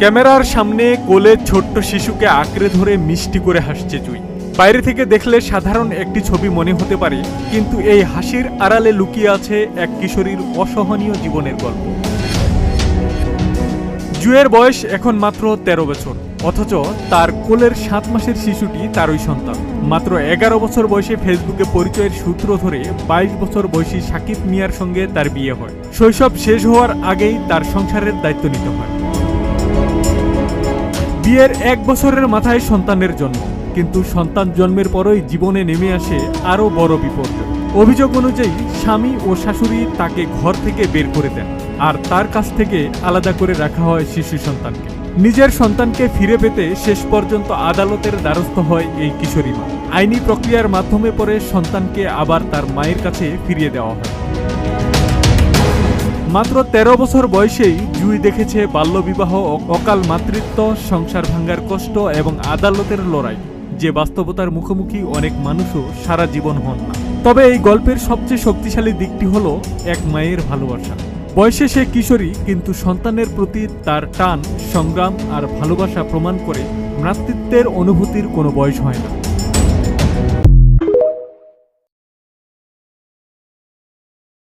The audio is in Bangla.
ক্যামেরার সামনে কোলে ছোট্ট শিশুকে আঁকড়ে ধরে মিষ্টি করে হাসছে জুই। বাইরে থেকে দেখলে সাধারণ একটি ছবি মনে হতে পারে, কিন্তু এই হাসির আড়ালে লুকিয়ে আছে এক কিশোরীর অসহনীয় জীবনের গল্প। জুয়ের বয়স এখন মাত্র 13 বছর, অথচ তার কোলের 7 মাসের শিশুটি তারই সন্তান। মাত্র 11 বছর বয়সে ফেসবুকে পরিচয়ের সূত্র ধরে 22 বছর বয়সী সাকিব মিয়ার সঙ্গে তার বিয়ে হয়। শৈশব শেষ হওয়ার আগেই তার সংসারের দায়িত্ব নিতে হয়। বিয়ের 1 বছরের মাথায় সন্তানের জন্ম, কিন্তু সন্তান জন্মের পরই জীবনে নেমে আসে আরও বড় বিপদ। অভিযোগ অনুযায়ী স্বামী ও শাশুড়ি তাকে ঘর থেকে বের করে দেন, আর তার কাছ থেকে আলাদা করে রাখা হয় শিশু সন্তানকে। নিজের সন্তানকে ফিরে পেতে শেষ পর্যন্ত আদালতের দ্বারস্থ হয় এই কিশোরী মা। আইনি প্রক্রিয়ার মাধ্যমে পরে সন্তানকে আবার তার মায়ের কাছে ফিরিয়ে দেওয়া হয়। মাত্র 13 বছর বয়সেই জুই দেখেছে বাল্যবিবাহ, অকাল মাতৃত্ব, সংসার ভাঙ্গার কষ্ট এবং আদালতের লড়াই, যে বাস্তবতার মুখোমুখি অনেক মানুষও সারা জীবন হন না। তবে এই গল্পের সবচেয়ে শক্তিশালী দিকটি হলো এক মায়ের ভালোবাসা। বয়সে সে কিশোরী, কিন্তু সন্তানের প্রতি তার টান, সংগ্রাম আর ভালোবাসা প্রমাণ করে মাতৃত্বের অনুভূতির কোনো বয়স হয় না।